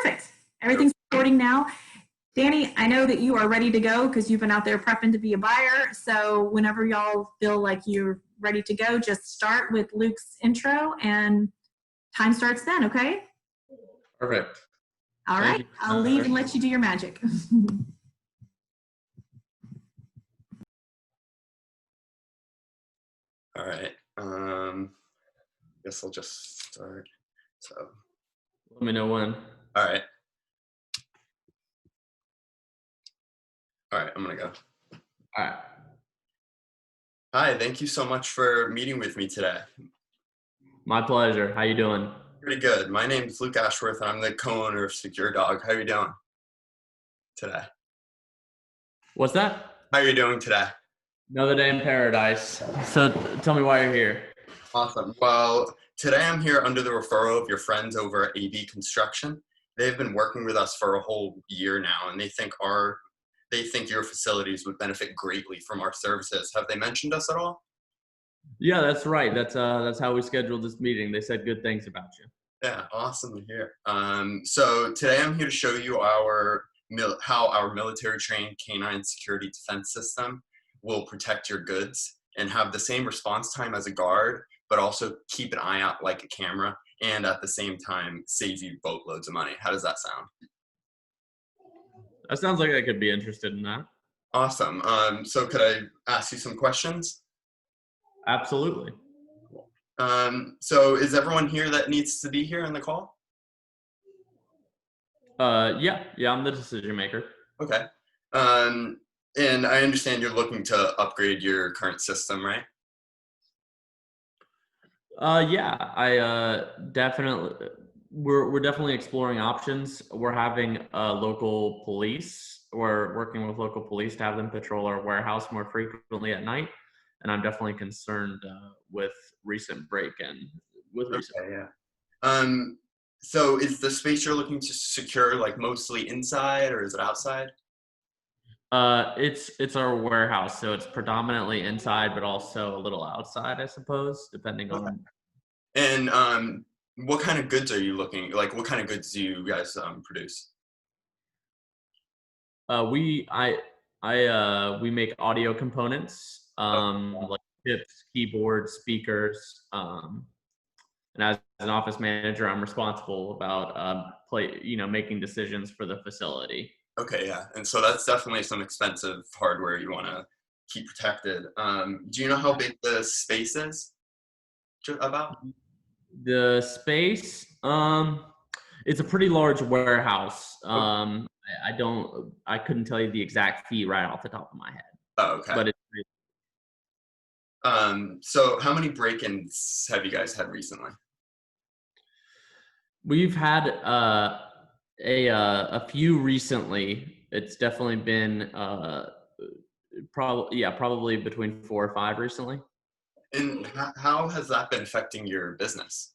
Perfect. Everything's recording now. Danny, I know that you are ready to go because you've been out there prepping to be a buyer. So whenever y'all feel like you're ready to go, just start with Luke's intro and time starts then, okay? Perfect. All right. I'll leave and let you do your magic. All right. Guess I'll just start. So let me know when. All right. All right, I'm gonna go. All right. Hi, thank you so much for meeting with me today. My pleasure. How you doing? Pretty good. My name is Luke Ashworth, and I'm the co-owner of Secure Dog. How are you doing today? What's that? How are you doing today? Another day in paradise. So tell me why you're here. Awesome. Well, today I'm here under the referral of your friends over at AB Construction. They've been working with us for a whole year now, and they think your facilities would benefit greatly from our services. Have they mentioned us at all? Yeah, that's right. That's how we scheduled this meeting. They said good things about you. Yeah, awesome to hear. So today I'm here to show you how our military-trained canine security defense system will protect your goods and have the same response time as a guard, but also keep an eye out like a camera, and at the same time save you boatloads of money. How does that sound? That sounds like I could be interested in that. Awesome. So could I ask you some questions? Absolutely. So is everyone here that needs to be here in the call? Yeah, I'm the decision maker. Okay. And I understand you're looking to upgrade your current system, right? Yeah, I definitely. We're definitely exploring options. We're having local police. We're working with local police to have them patrol our warehouse more frequently at night, and I'm definitely concerned with recent break-in. Yeah. So is the space you're looking to secure like mostly inside, or is it outside? It's our warehouse, so it's predominantly inside, but also a little outside, I suppose, depending on. And what kind of goods are you looking? Like, what kind of goods do you guys produce? We make audio components, like chips, keyboards, speakers. And as an office manager, I'm responsible about making decisions for the facility. Okay, yeah, and so that's definitely some expensive hardware you want to keep protected. Do you know how big the space is? About the space, it's a pretty large warehouse. I couldn't tell you the exact fee right off the top of my head. Oh, okay. But so how many break-ins have you guys had recently? We've had a few recently. It's definitely been probably between 4 or 5 recently. And how has that been affecting your business?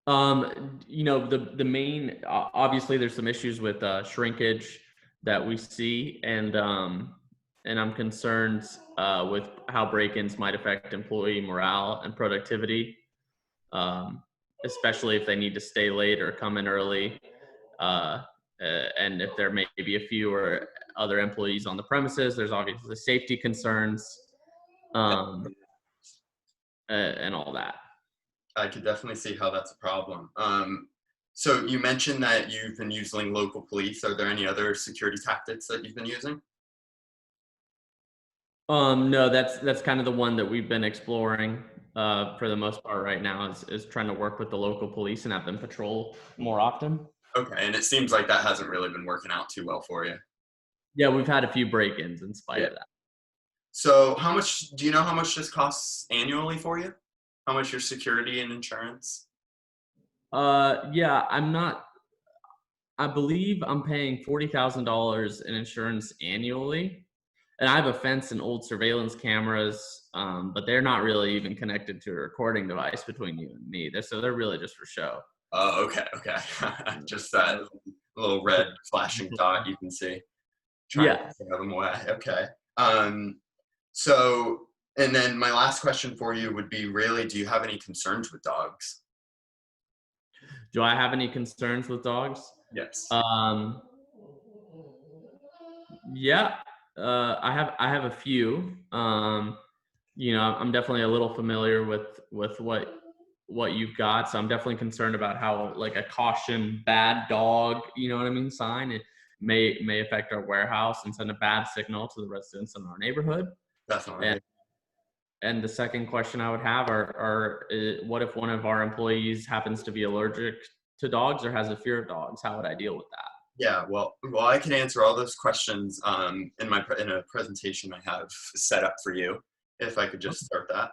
The main, obviously there's some issues with shrinkage that we see, and I'm concerned with how break-ins might affect employee morale and productivity, especially if they need to stay late or come in early, and if there may be a few or other employees on the premises. There's obviously safety concerns, and all that. I could definitely see how that's a problem. So you mentioned that you've been using local police. Are there any other security tactics that you've been using? No, that's kind of the one that we've been exploring for the most part right now, is trying to work with the local police and have them patrol more often. Okay, and it seems like that hasn't really been working out too well for you. Yeah, we've had a few break-ins in spite of that. So do you know how much this costs annually for you? How much your security and insurance? Yeah, I believe I'm paying $40,000 in insurance annually. And I have a fence and old surveillance cameras, but they're not really even connected to a recording device between you and me. They're really just for show. Oh, okay. Just that little red flashing dot you can see. Trying to scare them away. Okay. So, and then my last question for you would be, really, do you have any concerns with dogs? Do I have any concerns with dogs? Yes. Um, yeah, I have a few. I'm definitely a little familiar with what you've got, so I'm definitely concerned about how like a caution bad dog, you know what I mean, sign it may affect our warehouse and send a bad signal to the residents in our neighborhood. And Definitely. and the second question I would have what if one of our employees happens to be allergic to dogs or has a fear of dogs? How would I deal with that? Yeah, well, I can answer all those questions in a presentation I have set up for you. If I could just start that.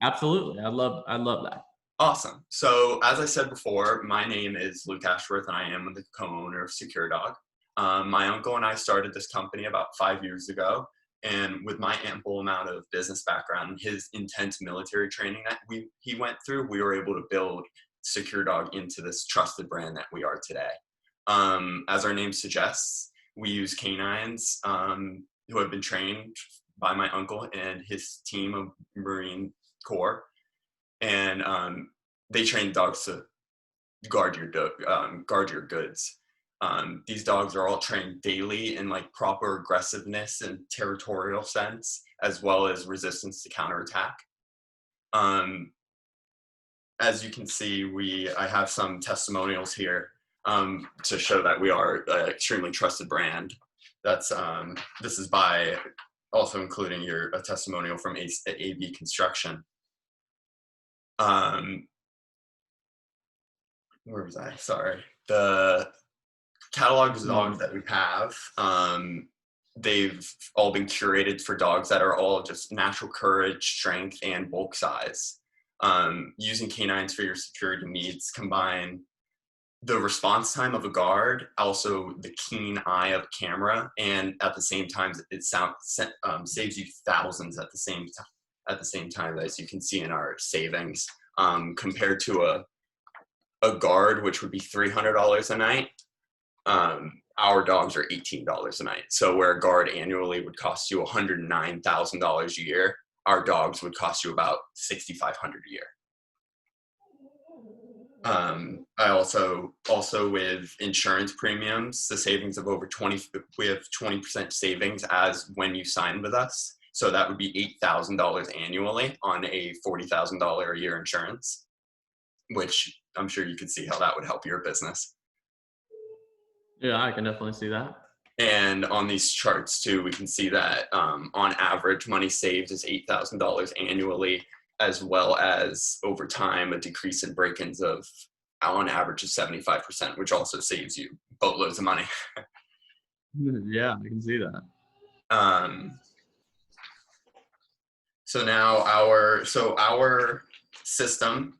Absolutely, I'd love that. Awesome. So as I said before, my name is Luke Ashworth, and I am the co-owner of Secure Dog. My uncle and I started this company about 5 years ago, and with my ample amount of business background and his intense military training that he went through, we were able to build Secure Dog into this trusted brand that we are today. As our name suggests, we use canines who have been trained by my uncle and his team of Marine Corps, and they train dogs to guard your goods. These dogs are all trained daily in like proper aggressiveness and territorial sense, as well as resistance to counterattack. Um, as you can see, I have some testimonials here to show that we are an extremely trusted brand. This is by also including a testimonial from AB Construction. Where was I? Sorry. The catalog of dogs that we have, they've all been curated for dogs that are all just natural courage, strength, and bulk size. Using canines for your security needs combine the response time of a guard, also the keen eye of a camera, and at the same time, it saves you thousands at the same time, as you can see in our savings, compared to a guard, which would be $300 a night. Our dogs are $18 a night. So where a guard annually would cost you $109,000 a year, our dogs would cost you about $6,500 a year. I also with insurance premiums, the savings of we have 20% savings as when you sign with us. So that would be $8,000 annually on a $40,000 a year insurance, which I'm sure you could see how that would help your business. Yeah, I can definitely see that. And on these charts too, we can see that on average, money saved is $8,000 annually, as well as over time, a decrease in break-ins of on average of 75%, which also saves you boatloads of money. Yeah, I can see that. So now our system,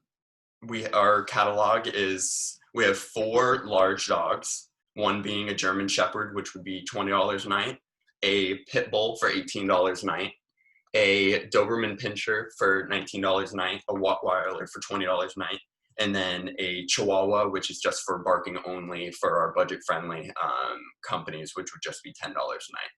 our catalog is, we have 4 large dogs, one being a German Shepherd, which would be $20 a night, a Pit Bull for $18 a night, a Doberman Pinscher for $19 a night, a Rottweiler for $20 a night, and then a Chihuahua, which is just for barking only for our budget-friendly companies, which would just be $10 a night.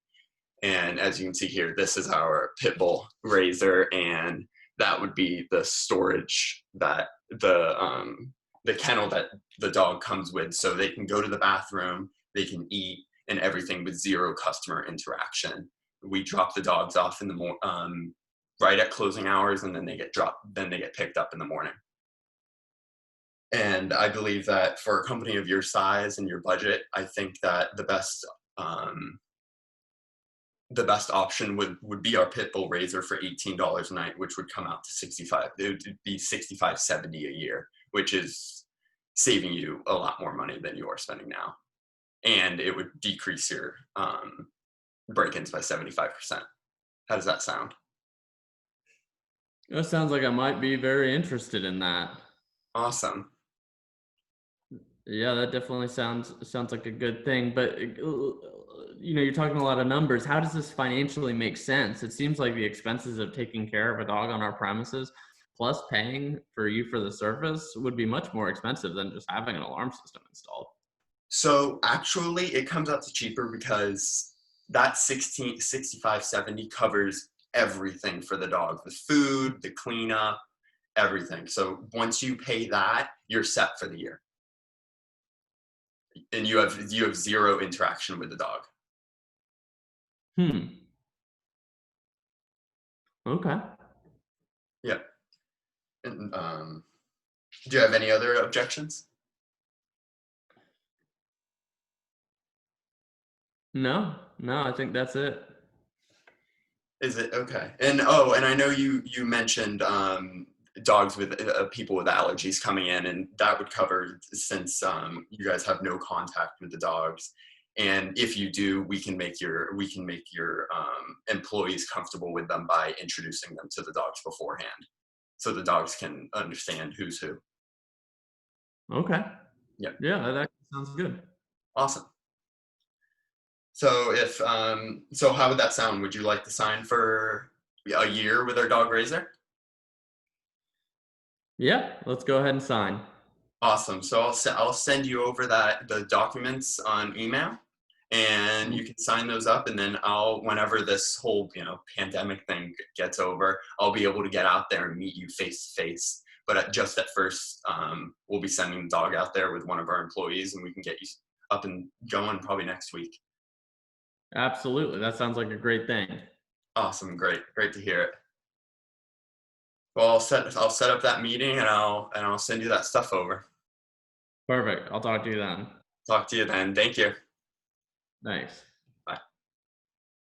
And as you can see here, this is our Pit Bull razor, and that would be the storage that the kennel that the dog comes with, so they can go to the bathroom, they can eat, and everything with zero customer interaction. We drop the dogs off in the right at closing hours, and then they get picked up in the morning. And I believe that for a company of your size and your budget, I think that the best option would be our Pit Bull razor for $18 a night, which would come out to it would be $65.70 a year, which is saving you a lot more money than you are spending now. And it would decrease your break-ins by 75%. How does that sound? It sounds like I might be very interested in that. Awesome. Yeah, that definitely sounds like a good thing. But you're talking a lot of numbers. How does this financially make sense? It seems like the expenses of taking care of a dog on our premises, plus paying for the service, would be much more expensive than just having an alarm system installed. So actually, it comes out to cheaper because that $65.70 covers everything for the dog: the food, the cleanup, everything. So once you pay that, you're set for the year. And you have zero interaction with the dog. Hmm. Okay. Yeah. And do you have any other objections? No, no, I think that's it. Is it okay? And oh, and I know you mentioned dogs with people with allergies coming in, and that would cover since you guys have no contact with the dogs. And if you do, we can make your employees comfortable with them by introducing them to the dogs beforehand, so the dogs can understand who's who. Okay. Yeah, Yeah, that actually sounds good. awesome. So so how would that sound? Would you like to sign for a year with our dog raiser? Yeah, let's go ahead and sign. Awesome. So I'll send you over the documents on email, and you can sign those up, and then whenever this whole pandemic thing gets over, I'll be able to get out there and meet you face to face. But just at first, we'll be sending the dog out there with one of our employees, and we can get you up and going probably next week. Absolutely. That sounds like a great thing. Awesome. Great to hear it. Well, I'll set up that meeting, and I'll send you that stuff over. Perfect. I'll talk to you then. Talk to you then. Thank you. Thanks.